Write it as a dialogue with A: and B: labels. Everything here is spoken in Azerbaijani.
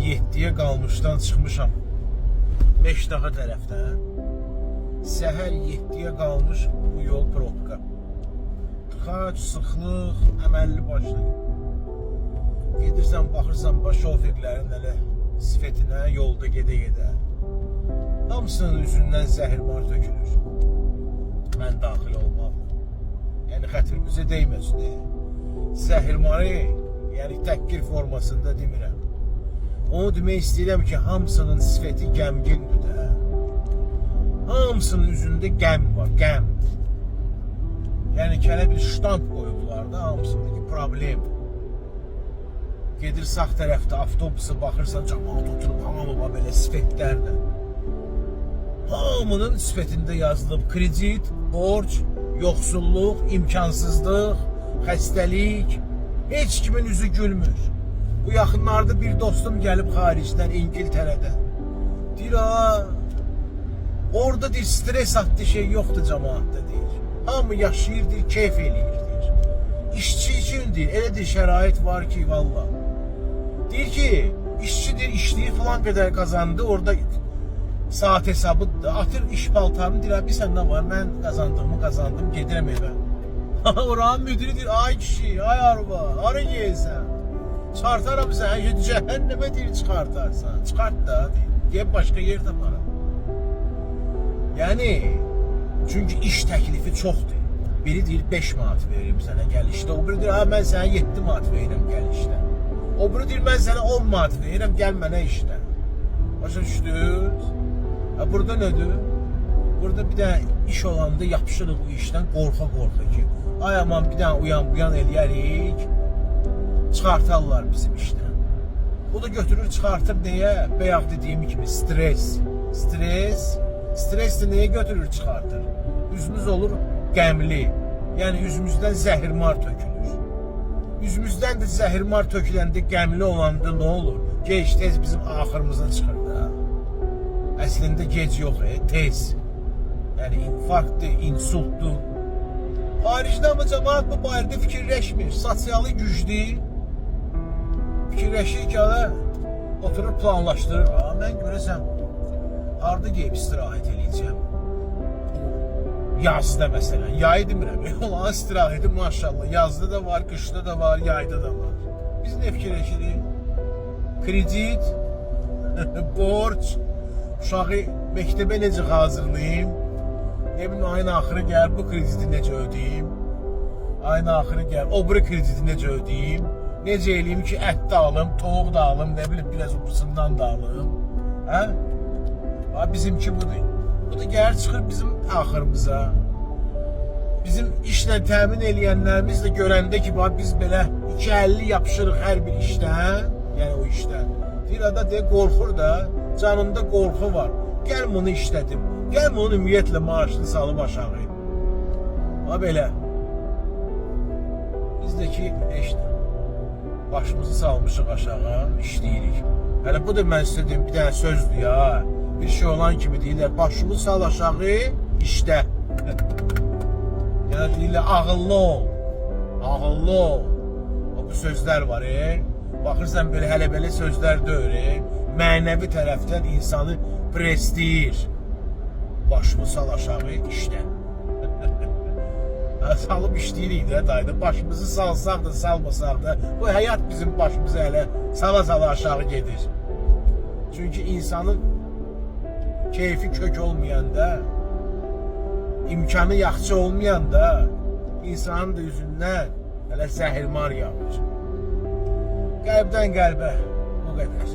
A: 7-yə qalmışdan çıxmışam Meşdağa tərəfdən. Səhər 7-yə qalmış bu yol probka. Tıxac, sıxlıq, əməlli başlı. Gedirsən, baxırsan şoferlərin elə sifətinə, yolda gedə-gedə. Hamısının üzündən zəhirmar tökülür. Mən daxil olmam. Yəni xətrimizə dəyməsin. Zəhirmarı, yəni təhqir formasında demirəm. Onu demək istəyirəm ki, hamısının sifəti qəmgindir də. Hamısının üzündə qəm var, qəm. Yəni kələ bir ştamp qoyublar da hamısındaki problem. Gedir sağ tərəfdə avtobusa baxırsan, cəmaat oturub hamı belə sifətlərlə. Hamının sifətində yazılıb kredit, borc, yoxsulluq, imkansızlıq, xəstəlik. Heç kimin üzü gülmür. Bu yaxınlarda bir dostum gəlib xaricdən, İngiltərədən. Deyir, orada deyir, stres adlı şey yoxdur cəmaatda deyir. Hamı yaşayır, deyir, keyf eləyir, deyir. İşçi üçün deyir, elə deyir, şərait var ki, valla. Deyir ki, işçi deyir, işləyir falan qədər qazandı, orada saat hesabıdır, atır iş paltarını, deyir, bir sən nə var, mən qazandığımı qazandım, gedirəm evə. Oranın müdürü deyir, ay kişi, ay arva, hara gelsən? Çıxartaram sən, cəhənnəmə deyir, çıxartarsan. Çıxart da, deyir, deyib başqa yer taparam. Yəni, çünki iş təklifi çoxdur. Biri deyir, 5 manat veririm sənə gəl işdə. O biri deyir, mən sənə 7 manat verirəm gəl işdə. O biri deyir, mən sənə 10 manat verirəm gəl mənə işdə. Başa düşdünüz? Burada nədir? Burada bir dənə iş olanda yapışırıq bu işdən qorxa-qorxa ki, ay aman bir dənə uyan-buyan eləyərik, çıxartarlar bizim işdən. O da götürür, çıxartır nəyə? Bayaq dediyim kimi stres. Stres də nəyə götürür, çıxartır? Üzümüz olur qəmli. Yəni üzümüzdən zəhirmar tökülür. Üzümüzdən də zəhirmar töküləndə, qəmli olanda nə olur? Gec tez bizim axırımıza çıxır da. Əslində gec yox, tez. Yəni infarktdır, insultdur. Xaricdə ama cəmaat bu barədə fikirləşmir. Sosialı güclü. Fikirləşir ki, oturur planlaşdırır. Mən görəsəm, harada gəlib istirahət eləyəcəm. Yazda məsələn, yay demirəm. Olan istirahəti maşallah. Yazda da var, qışda da var, yayda da var. Biz nə fikirləşirik? Kredit, borc, uşağı məktəbə necə hazırlayayım? Ne bileyim, ayın axırı gəlir, bu krediti necə ödəyim? Ayın axırı gəlir, o biri krediti necə ödəyim? Necə eləyim ki, ət də alım, toğuq da alım, ne bileyim, biraz upusundan da alım. Bizimki budur. Bu da gəlir, çıxır bizim axırımıza. Bizim işlə təmin eləyənlərimiz də görəndə ki, biz belə 250 yapışırıq hər bir işdən, yəni o işdən. Bir ada qorxur da, canında qorxu var. Gəl bunu işlədim. Gəl bunu ümumiyyətlə maaşını salıb aşağı. Belə. Bizdəki başımızı salmışıq aşağı, işləyirik. Hələ bu da mən sizə deyim, bir dənə sözdür ya. Bir şey olan kimi deyirlər, başımızı sal aşağı, işlə. Yəni deyirlər, ağıllı ol. Ağıllı ol. Bu sözlər var, Baxırsan, hələ belə sözlər deyir, mənəvi tərəfdən insanı presləyir. Başımı sal aşağı, işlə. Salıb işləyirik də, dayda. Başımızı salsaq da, salmasaq da, bu həyat bizim başımızı hələ sala-sala aşağı gedir. Çünki insanın keyfi kök olmayanda, imkanı yaxşı olmayanda, insanın da üzündən hələ zəhirmar yağır. Qəlbdən qəlbə, bu qədər.